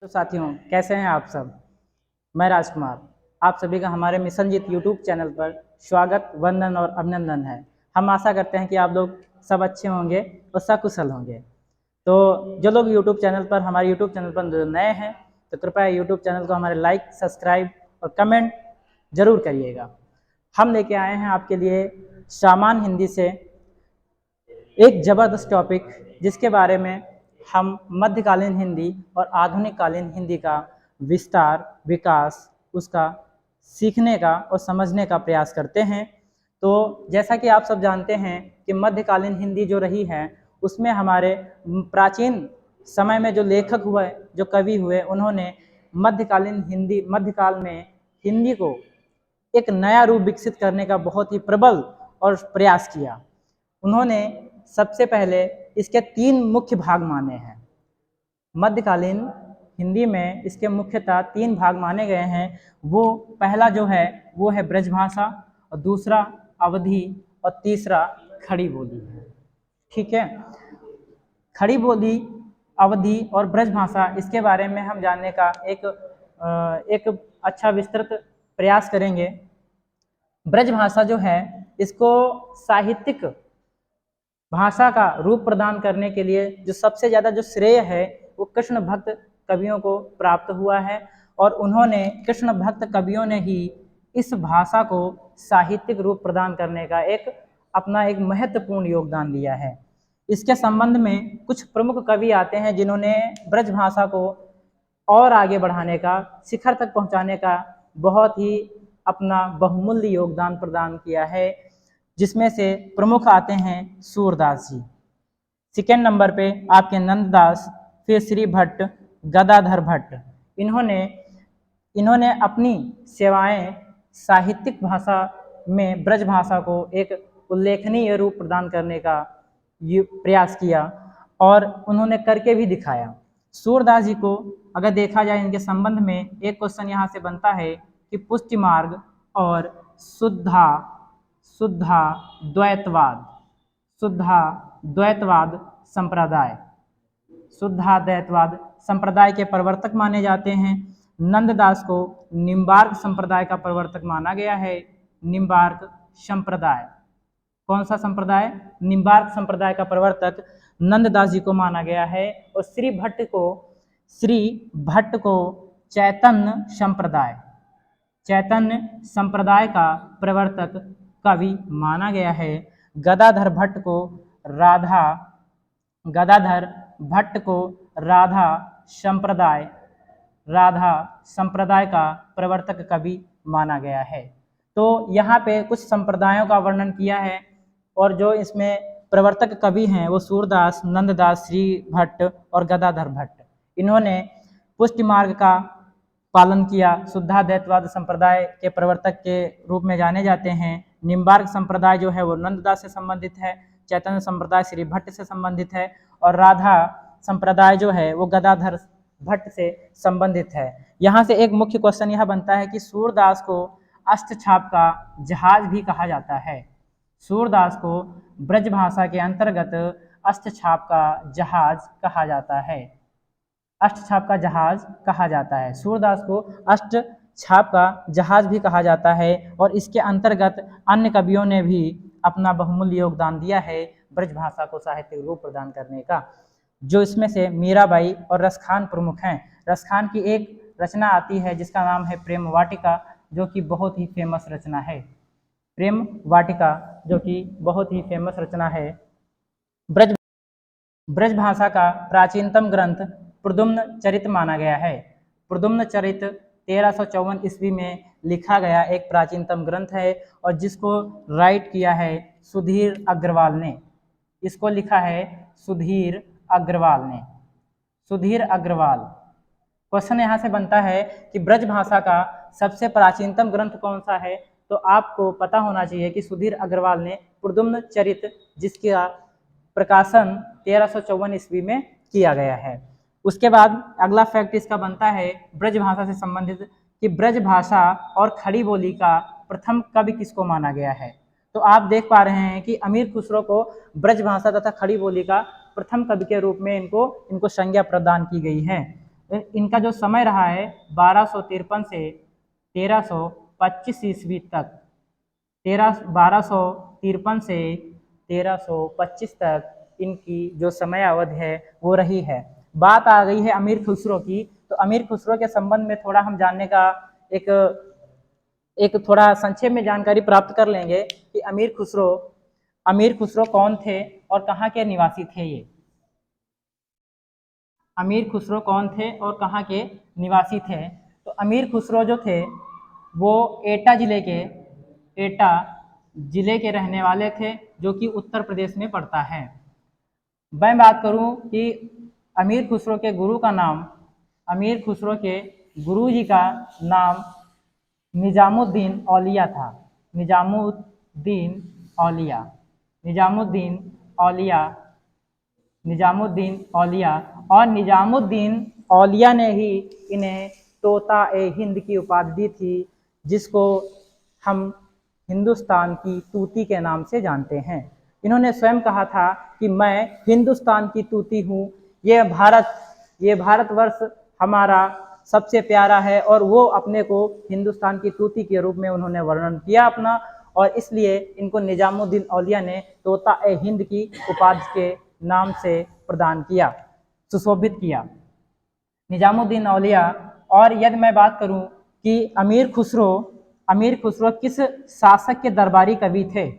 तो साथियों, कैसे हैं आप सब। मैं राजकुमार आप सभी का हमारे मिशन जीत यूट्यूब चैनल पर स्वागत, वंदन और अभिनंदन है। हम आशा करते हैं कि आप लोग सब अच्छे होंगे और सकुशल होंगे। तो जो लोग हमारे यूट्यूब चैनल पर जो नए हैं, तो कृपया यूट्यूब चैनल को हमारे लाइक, सब्सक्राइब और कमेंट जरूर करिएगा। हम लेके आए हैं आपके लिए सामान्य हिंदी से एक ज़बरदस्त टॉपिक, जिसके बारे में हम मध्यकालीन हिंदी और आधुनिक कालीन हिंदी का विस्तार, विकास, उसका सीखने का और समझने का प्रयास करते हैं। तो जैसा कि आप सब जानते हैं कि मध्यकालीन हिंदी जो रही है, उसमें हमारे प्राचीन समय में जो लेखक हुए, जो कवि हुए, उन्होंने मध्यकाल में हिंदी को एक नया रूप विकसित करने का बहुत ही प्रबल और प्रयास किया। उन्होंने सबसे पहले इसके 3 मुख्य भाग माने हैं। मध्यकालीन हिंदी में इसके मुख्यतः 3 भाग माने गए हैं। वो पहला जो है वो है ब्रजभाषा, और दूसरा अवधी, और तीसरा खड़ी बोली है। ठीक है, खड़ी बोली, अवधि और ब्रजभाषा, इसके बारे में हम जानने का एक अच्छा विस्तृत प्रयास करेंगे। ब्रजभाषा जो है, इसको साहित्यिक भाषा का रूप प्रदान करने के लिए जो सबसे ज़्यादा जो श्रेय है, वो कृष्ण भक्त कवियों को प्राप्त हुआ है। और उन्होंने, कृष्ण भक्त कवियों ने ही इस भाषा को साहित्यिक रूप प्रदान करने का अपना एक महत्वपूर्ण योगदान दिया है। इसके संबंध में कुछ प्रमुख कवि आते हैं जिन्होंने ब्रज भाषा को और आगे बढ़ाने का, शिखर तक पहुंचाने का बहुत ही अपना बहुमूल्य योगदान प्रदान किया है, जिसमें से प्रमुख आते हैं सूरदास जी। सेकेंड नंबर पे आपके नंददास, फिर श्री भट्ट, गदाधर भट्ट। इन्होंने अपनी सेवाएं साहित्यिक भाषा में ब्रज भाषा को एक उल्लेखनीय रूप प्रदान करने का प्रयास किया, और उन्होंने करके भी दिखाया। सूरदास जी को अगर देखा जाए, इनके संबंध में एक क्वेश्चन यहाँ से बनता है कि पुष्टि मार्ग और शुद्धा द्वैतवाद संप्रदाय के प्रवर्तक माने जाते हैं। नंददास को निम्बार्क संप्रदाय का प्रवर्तक माना गया है। निम्बार्क संप्रदाय, कौन सा संप्रदाय? निम्बार्क संप्रदाय का प्रवर्तक नंददास जी को माना गया है। और श्री भट्ट को चैतन्य संप्रदाय का प्रवर्तक कवि माना गया है। गदाधर भट्ट को राधा संप्रदाय का प्रवर्तक कवि माना गया है। तो यहाँ पे कुछ संप्रदायों का वर्णन किया है, और जो इसमें प्रवर्तक कवि हैं वो सूरदास, नंददास, श्री भट्ट और गदाधर भट्ट। इन्होंने पुष्टि मार्ग का पालन किया। शुद्धाद्वैतवाद संप्रदाय के प्रवर्तक के रूप में जाने जाते हैं। निम्बार्क संप्रदाय जो है वो नंददास से संबंधित है। चैतन्य संप्रदाय श्री भट्ट से संबंधित है, और राधा संप्रदाय जो है वो गदाधर भट्ट से संबंधित है। यहाँ से एक मुख्य क्वेश्चन यह बनता है कि सूरदास को अष्टछाप का जहाज भी कहा जाता है। सूरदास को ब्रज भाषा के अंतर्गत अष्टछाप का जहाज कहा जाता है। सूरदास को अष्टछाप का जहाज भी कहा जाता है, और इसके अंतर्गत अन्य कवियों ने भी अपना बहुमूल्य योगदान दिया है ब्रज भाषा को साहित्यिक रूप प्रदान करने का, जो इसमें से मीराबाई और रसखान प्रमुख हैं। रसखान की एक रचना आती है जिसका नाम है प्रेम वाटिका, जो कि बहुत ही फेमस रचना है। ब्रज भाषा का प्राचीनतम ग्रंथ प्रद्युम्न चरित माना गया है। प्रद्युम्न चरित 1354 ईस्वी में लिखा गया एक प्राचीनतम ग्रंथ है, और जिसको राइट किया है सुधीर अग्रवाल ने। इसको लिखा है सुधीर अग्रवाल। क्वेश्चन यहाँ से बनता है कि ब्रज भाषा का सबसे प्राचीनतम ग्रंथ कौन सा है, तो आपको पता होना चाहिए कि सुधीर अग्रवाल ने प्रद्युम्न चरित, जिसका प्रकाशन 1354 ईस्वी में किया गया है। उसके बाद अगला फैक्ट इसका बनता है ब्रज भाषा से संबंधित कि ब्रज भाषा और खड़ी बोली का प्रथम कवि किसको माना गया है। तो आप देख पा रहे हैं कि अमीर खुसरो को ब्रज भाषा तथा खड़ी बोली का प्रथम कवि के रूप में इनको संज्ञा प्रदान की गई है। इनका जो समय रहा है 1253 से 1325 ईस्वी तक, 1253 से 1325 तक इनकी जो समय अवधि है वो रही है। बात आ गई है अमीर खुसरो की, तो अमीर खुसरो के संबंध में थोड़ा हम जानने का एक एक थोड़ा संक्षेप में जानकारी प्राप्त कर लेंगे कि अमीर खुसरो कौन थे और कहाँ के निवासी थे। ये अमीर खुसरो कौन थे और कहाँ के निवासी थे? तो अमीर खुसरो जो थे वो एटा जिले के रहने वाले थे, जो कि उत्तर प्रदेश में पड़ता है। मैं बात करूं कि अमीर खुसरो के गुरु का नाम, अमीर खुसरो के गुरु जी का नाम निजामुद्दीन औलिया था। निजामुद्दीन औलिया, निजामुद्दीन औलिया, निजामुद्दीन औलिया। और निजामुद्दीन औलिया ने ही इन्हें तोता ए हिंद की उपाधि दी थी, जिसको हम हिंदुस्तान की तूती के नाम से जानते हैं। इन्होंने स्वयं कहा था कि मैं हिंदुस्तान की तूती हूँ, ये भारतवर्ष हमारा सबसे प्यारा है। और वो अपने को हिंदुस्तान की तूती के रूप में उन्होंने वर्णन किया अपना, और इसलिए इनको निजामुद्दीन औलिया ने तोता ए हिंद की उपाधि के नाम से प्रदान किया, सुशोभित किया निजामुद्दीन औलिया। और यदि मैं बात करूं कि अमीर खुसरो किस शासक के दरबारी कवि थे,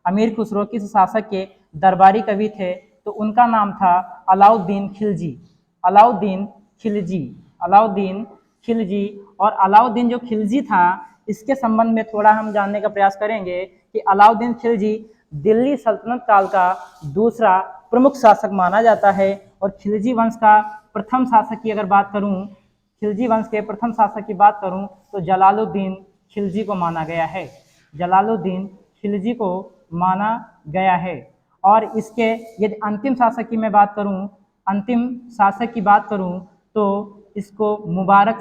अमीर खुसरो किस शासक के दरबारी कवि थे, तो उनका नाम था अलाउद्दीन खिलजी। अलाउद्दीन खिलजी, अलाउद्दीन खिलजी। और अलाउद्दीन जो खिलजी था, इसके संबंध में थोड़ा हम जानने का प्रयास करेंगे कि अलाउद्दीन खिलजी दिल्ली सल्तनत काल का दूसरा प्रमुख शासक माना जाता है। और खिलजी वंश का प्रथम शासक की अगर बात करूं, खिलजी वंश के प्रथम शासक की बात करूं, तो जलालुद्दीन खिलजी को माना गया है। जलालुद्दीन खिलजी को माना गया है। और इसके यदि अंतिम शासक की मैं बात करूं, अंतिम शासक की बात करूं, तो इसको मुबारक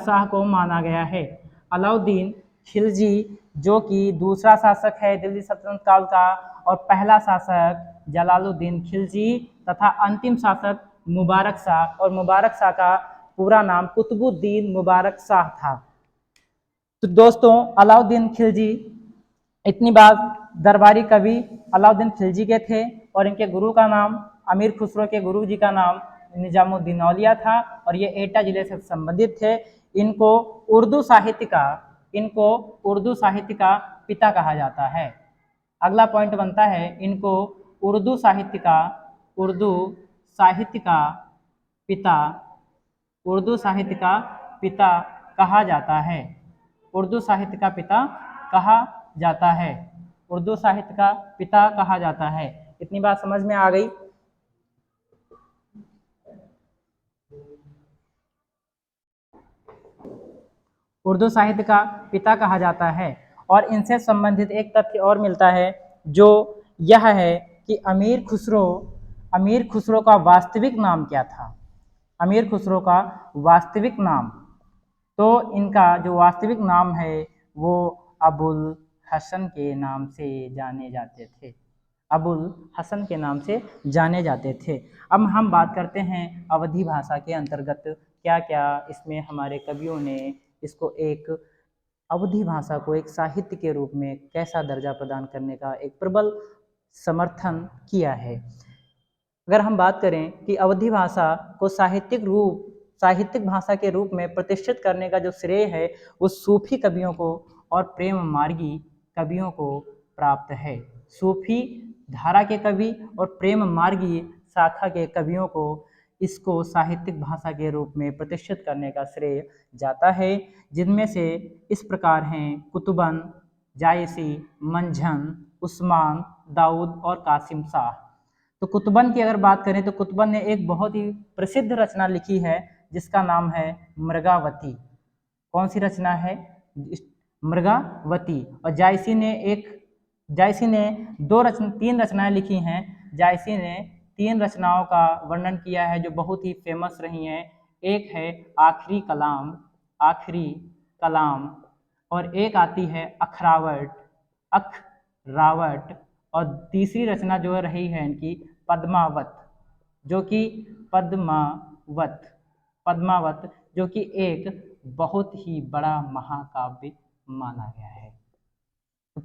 शाह को माना गया है। अलाउद्दीन खिलजी जो कि दूसरा शासक है दिल्ली सल्तनत काल का, और पहला शासक जलालुद्दीन खिलजी, तथा अंतिम शासक मुबारक शाह। और मुबारक शाह का पूरा नाम कुतुबुद्दीन मुबारक शाह था। तो दोस्तों, अलाउद्दीन खिलजी, इतनी बात दरबारी कवि अलाउद्दीन खिलजी के थे, और इनके गुरु का नाम, अमीर खुसरो के गुरु जी का नाम निजामुद्दीन औलिया था, और ये एटा जिले से संबंधित थे। इनको उर्दू साहित्य का पिता कहा जाता है। अगला पॉइंट बनता है, इनको उर्दू साहित्य का पिता उर्दू साहित्य का पिता कहा जाता है। उर्दू साहित्य का पिता कहा जाता है। उर्दू साहित्य का पिता कहा जाता है। इतनी बात समझ में आ गई। उर्दू साहित्य का पिता कहा जाता है। और इनसे संबंधित एक तथ्य और मिलता है, जो यह है कि अमीर खुसरो का वास्तविक नाम क्या था। अमीर खुसरो का वास्तविक नाम, तो इनका जो वास्तविक नाम है वो अबुल हसन के नाम से जाने जाते थे। अबुल हसन के नाम से जाने जाते थे। अब हम बात करते हैं अवधी भाषा के अंतर्गत क्या क्या इसमें हमारे कवियों ने इसको एक अवधी भाषा को एक साहित्य के रूप में कैसा दर्जा प्रदान करने का एक प्रबल समर्थन किया है। अगर हम बात करें कि अवधी भाषा को साहित्यिक भाषा के रूप में प्रतिष्ठित करने का जो श्रेय है वो सूफी कवियों को और प्रेम मार्गी कवियों को प्राप्त है। सूफी धारा के कवि और प्रेम मार्गी शाखा के कवियों को इसको साहित्यिक भाषा के रूप में प्रतिष्ठित करने का श्रेय जाता है, जिनमें से इस प्रकार हैं कुतुबन, जायसी, मंझन, उस्मान, दाऊद और कासिम शाह। तो कुतुबन की अगर बात करें तो कुतुबन ने एक बहुत ही प्रसिद्ध रचना लिखी है, जिसका नाम है मृगावती। कौन सी रचना है? मृगावती। और जायसी ने तीन रचनाएं लिखी हैं। जायसी ने 3 रचनाओं का वर्णन किया है जो बहुत ही फेमस रही हैं। एक है आखिरी कलाम, और एक आती है अखरावट, और तीसरी रचना जो रही है इनकी पद्मावत, जो कि पद्मावत पद्मावत जो कि एक बहुत ही बड़ा महाकाव्य माना गया है। तो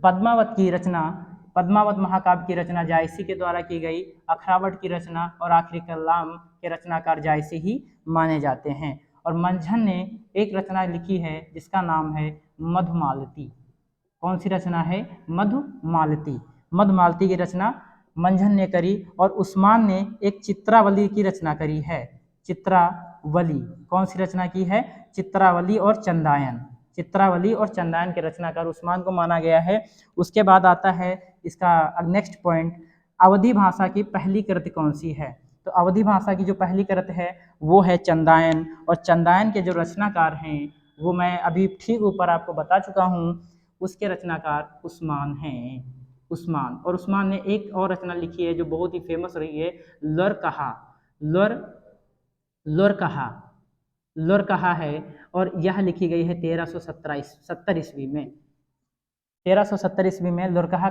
पद्मावत महाकाव्य की रचना जायसी के द्वारा की गई। अखरावट की रचना और आखिरी कलाम के रचनाकार जायसी ही माने जाते हैं। और मंझन ने एक रचना लिखी है जिसका नाम है मधुमालती। कौन सी रचना है? मधुमालती। मधुमालती की रचना मंझन ने करी और उस्मान ने एक चित्रावली की रचना करी है। चित्रावली कौन सी रचना की है? चित्रावली और चंदायन। चित्रावली और चंदायन के रचनाकार उस्मान को माना गया है। उसके बाद आता है इसका नेक्स्ट पॉइंट, अवधी भाषा की पहली कृति कौन सी है? तो अवधी भाषा की जो पहली कृति है वो है चंदायन। और चंदायन के जो रचनाकार हैं वो मैं अभी ठीक ऊपर आपको बता चुका हूँ, उसके रचनाकार उस्मान हैं। उस्मान। और उस्मान ने एक और रचना लिखी है जो बहुत ही फेमस रही है, लुरकहा। लुरकहा है और यह लिखी गई है 1370 ईस्वी में। 1370 ईस्वी में लुरकहा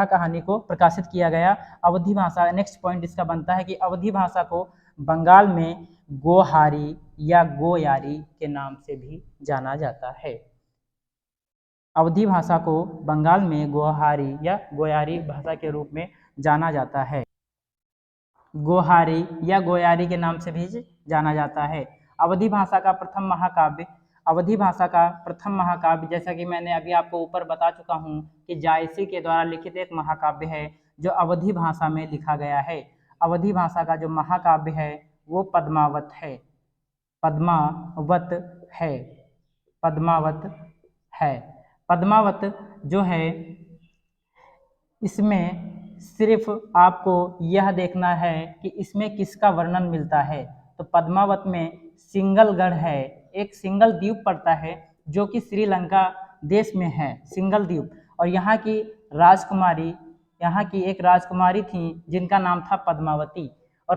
कहानी को प्रकाशित किया गया। अवधी भाषा, नेक्स्ट पॉइंट इसका बनता है कि अवधी भाषा को बंगाल में गोहारी या गोयारी के नाम से भी जाना जाता है। अवधी भाषा को बंगाल में गोहारी या गोयारी भाषा के रूप में जाना जाता है। गोहारी या गोयारी के नाम से भी जाना जाता है। अवधी भाषा का प्रथम महाकाव्य जैसा कि मैंने अभी आपको ऊपर बता चुका हूँ कि जायसी के द्वारा लिखित एक महाकाव्य है जो अवधी भाषा में लिखा गया है। अवधी भाषा का जो महाकाव्य है वो पद्मावत है। पद्मावत जो है इसमें सिर्फ आपको यह देखना है कि इसमें किसका वर्णन मिलता है। तो पद्मावत में सिंगलगढ़ है, एक सिंगल द्वीप पड़ता है जो कि श्रीलंका देश में है, सिंगल द्वीप। और यहाँ की एक राजकुमारी थी जिनका नाम था पद्मावती। और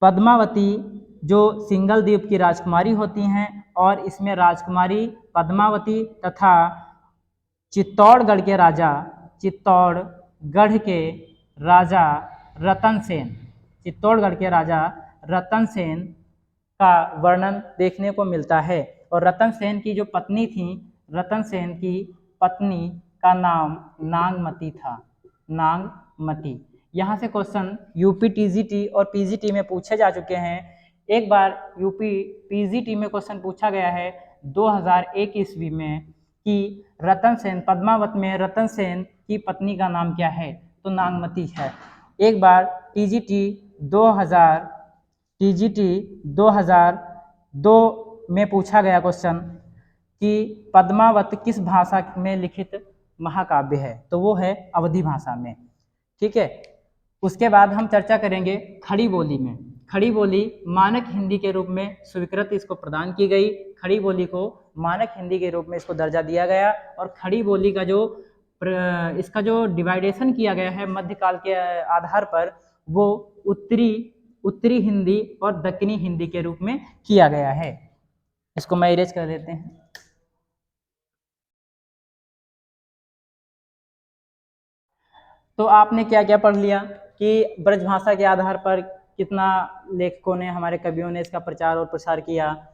पद्मावती जो सिंगल द्वीप की राजकुमारी होती हैं और इसमें राजकुमारी पद्मावती तथा चित्तौड़गढ़ के राजा रतन सेन का वर्णन देखने को मिलता है। और रतन सेन की जो पत्नी थी, रतन सेन की पत्नी का नाम नागमती था। नागमती। यहाँ से क्वेश्चन यूपी टीजीटी और पीजीटी में पूछे जा चुके हैं। एक बार यूपी पीजीटी में क्वेश्चन पूछा गया है 2001 ईस्वी में कि पद्मावत में रतन सेन की पत्नी का नाम क्या है? तो नागमती है। एक बार टीजीटी 2002 में पूछा गया क्वेश्चन कि पद्मावत किस भाषा में लिखित महाकाव्य है? तो वो है अवधी भाषा में। ठीक है। उसके बाद हम चर्चा करेंगे खड़ी बोली में। खड़ी बोली मानक हिंदी के रूप में स्वीकृति इसको प्रदान की गई। खड़ी बोली को मानक हिंदी के रूप में इसको दर्जा दिया गया। और खड़ी बोली का इसका जो डिवाइडेशन किया गया है मध्यकाल के आधार पर, वो उत्तरी हिंदी और दक्षिणी हिंदी के रूप में किया गया है। इसको मैं इरेज कर देते हैं। तो आपने क्या क्या पढ़ लिया कि ब्रजभाषा के आधार पर कितना लेखकों ने, हमारे कवियों ने इसका प्रचार और प्रसार किया।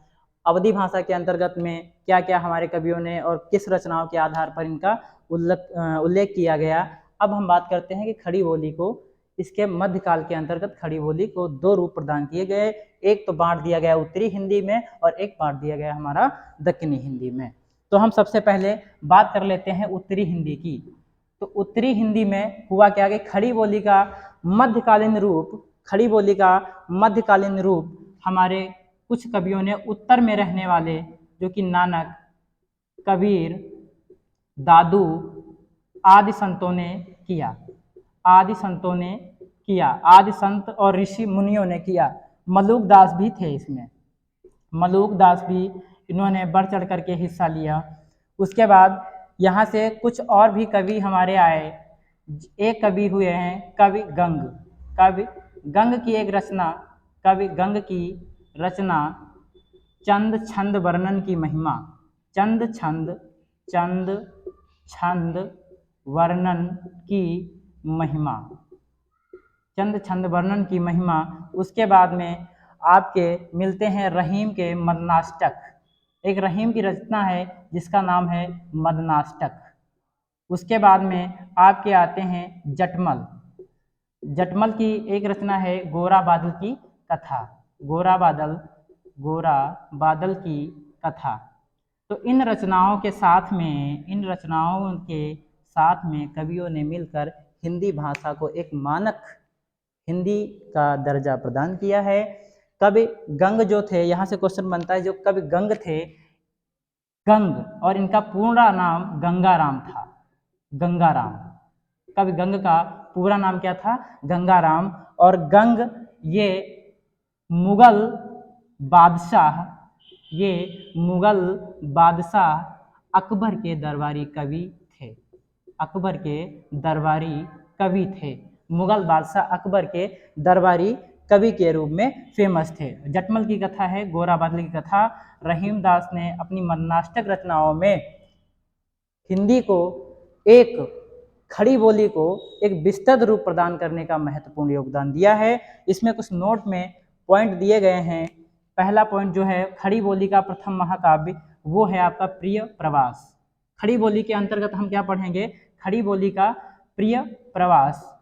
अवधी भाषा के अंतर्गत में क्या क्या हमारे कवियों ने और किस रचनाओं के आधार पर इनका उल्लेख किया गया। अब हम बात करते हैं कि खड़ी बोली को, इसके मध्यकाल के अंतर्गत खड़ी बोली को दो रूप प्रदान किए गए। एक तो बांट दिया गया उत्तरी हिंदी में और एक बांट दिया गया हमारा दक्षिणी हिंदी में। तो हम सबसे पहले बात कर लेते हैं उत्तरी हिंदी की। तो उत्तरी हिंदी में हुआ क्या कि खड़ी बोली का मध्यकालीन रूप हमारे कुछ कवियों ने उत्तर में रहने वाले, जो कि नानक, कबीर, दादू आदि संतों ने किया। आदि संत और ऋषि मुनियों ने किया। मलूक दास भी थे इसमें। मलूक दास भी इन्होंने बढ़ चढ़ करके हिस्सा लिया। उसके बाद यहाँ से कुछ और भी कवि हमारे आए। एक कवि हुए हैं कवि गंग की एक रचना, कवि गंग की रचना चंद छंद वर्णन की महिमा। चंद छंद वर्णन की महिमा, चंद छंद वर्णन की महिमा। उसके बाद में आपके मिलते हैं रहीम के मदनाष्टक। एक रहीम की रचना है जिसका नाम है मदनाष्टक। उसके बाद में आपके आते हैं जटमल। जटमल की एक रचना है गोरा बादल की कथा, गोरा बादल की कथा। तो इन रचनाओं के साथ में कवियों ने मिलकर हिंदी भाषा को एक मानक हिंदी का दर्जा प्रदान किया है। कवि गंग जो थे, यहाँ से क्वेश्चन बनता है, जो कवि गंग थे, गंग और इनका पूरा नाम गंगाराम था, गंगाराम। कवि गंग का पूरा नाम क्या था? गंगाराम। और गंग ये मुगल बादशाह अकबर के दरबारी कवि थे, अकबर के दरबारी कवि थे, मुगल बादशाह अकबर के दरबारी कवि के रूप में फेमस थे। जटमल की कथा है गोरा बादल की कथा। रहीम दास ने अपनी मदनाष्टक रचनाओं में हिंदी को एक खड़ी बोली को एक विस्तृत रूप प्रदान करने का महत्वपूर्ण योगदान दिया है। इसमें कुछ नोट में पॉइंट दिए गए हैं। पहला पॉइंट जो है, खड़ी बोली का प्रथम महाकाव्य वो है आपका प्रिय प्रवास। खड़ी बोली के अंतर्गत हम क्या पढ़ेंगे? खड़ी बोली का प्रिय प्रवास,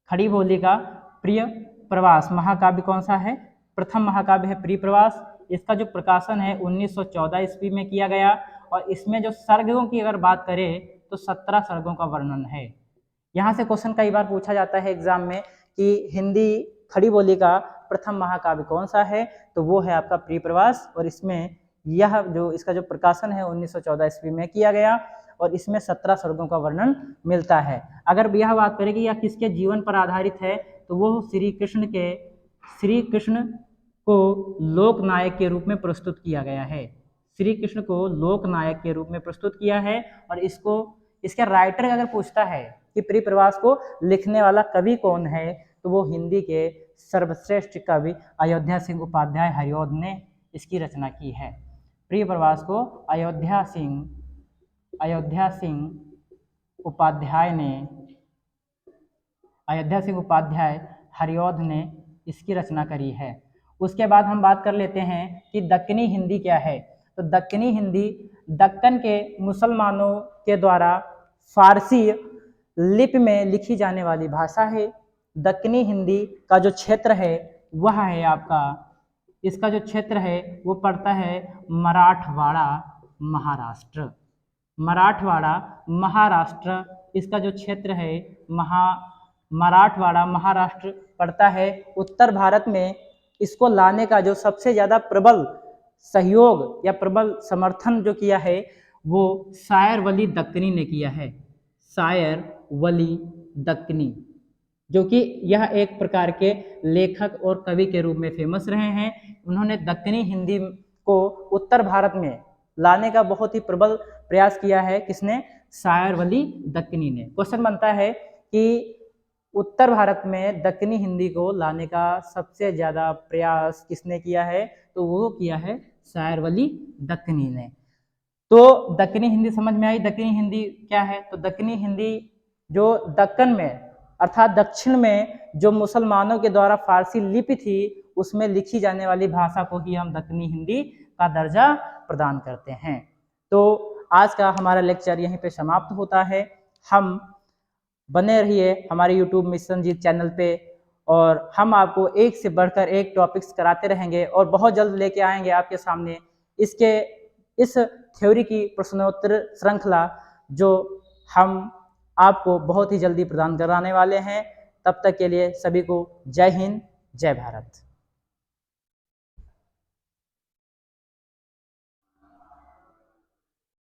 खड़ी बोली का प्रिय प्रवास महाकाव्य कौन सा है? प्रथम महाकाव्य है प्रिय प्रवास। इसका जो प्रकाशन है 1914 ईस्वी में किया गया, और इसमें जो सर्गों की अगर बात करें तो 17 सर्गों का वर्णन है। यहाँ से क्वेश्चन कई बार पूछा जाता है एग्जाम में कि हिंदी खड़ी बोली का प्रथम महाकाव्य कौन सा है, तो वो है आपका प्रिय प्रवास। और इसमें इसका जो प्रकाशन है 1914 ईस्वी में किया गया, और इसमें 17 सर्गों का वर्णन मिलता है। अगर यह बात करें कि यह किसके जीवन पर आधारित है, तो वो श्री कृष्ण को लोकनायक के रूप में प्रस्तुत किया गया है। श्री कृष्ण को लोकनायक के रूप में प्रस्तुत किया है। और इसके राइटर अगर पूछता है कि प्रिय प्रवास को लिखने वाला कवि कौन है, तो वो हिंदी के सर्वश्रेष्ठ कवि अयोध्या सिंह उपाध्याय हरिऔध ने इसकी रचना की है। प्रिय प्रवास को अयोध्या सिंह उपाध्याय हरिऔध ने इसकी रचना करी है। उसके बाद हम बात कर लेते हैं कि दक्कनी हिंदी क्या है। तो दक्कनी हिंदी दक्कन के मुसलमानों के द्वारा फारसी लिपि में लिखी जाने वाली भाषा है। दक्कनी हिंदी का जो क्षेत्र है वह है आपका, इसका जो क्षेत्र है वो पड़ता है मराठवाड़ा महाराष्ट्र। मराठवाड़ा महाराष्ट्र इसका जो क्षेत्र है मराठवाड़ा महाराष्ट्र पड़ता है। उत्तर भारत में इसको लाने का जो सबसे ज़्यादा प्रबल सहयोग या प्रबल समर्थन जो किया है वो शायर वली दक्कनी ने किया है। शायर वली दक्कनी, जो कि यह एक प्रकार के लेखक और कवि के रूप में फेमस रहे हैं। उन्होंने दक्कनी हिंदी को उत्तर भारत में लाने का बहुत ही प्रबल प्रयास किया है। किसने? शायर वली दक्कनी ने। क्वेश्चन बनता है कि उत्तर भारत में दक्कनी हिंदी को लाने का सबसे ज़्यादा प्रयास किसने किया है, तो वो किया है शायर वली दक्कनी ने। तो दक्कनी हिंदी समझ में आई। दक्कनी हिंदी क्या है? तो दक्कनी हिंदी जो दक्कन में अर्थात दक्षिण में जो मुसलमानों के द्वारा फारसी लिपि थी उसमें लिखी जाने वाली भाषा को ही हम दक्कनी हिंदी का दर्जा प्रदान करते हैं। तो आज का हमारा लेक्चर यहीं पे समाप्त होता है। हम बने रहिए हमारे YouTube मिशनजीत चैनल पे, और हम आपको एक से बढ़कर एक टॉपिक्स कराते रहेंगे और बहुत जल्द लेके आएंगे आपके सामने इस थ्योरी की प्रश्नोत्तर श्रृंखला, जो हम आपको बहुत ही जल्दी प्रदान कराने वाले हैं। तब तक के लिए सभी को जय हिंद, जय भारत।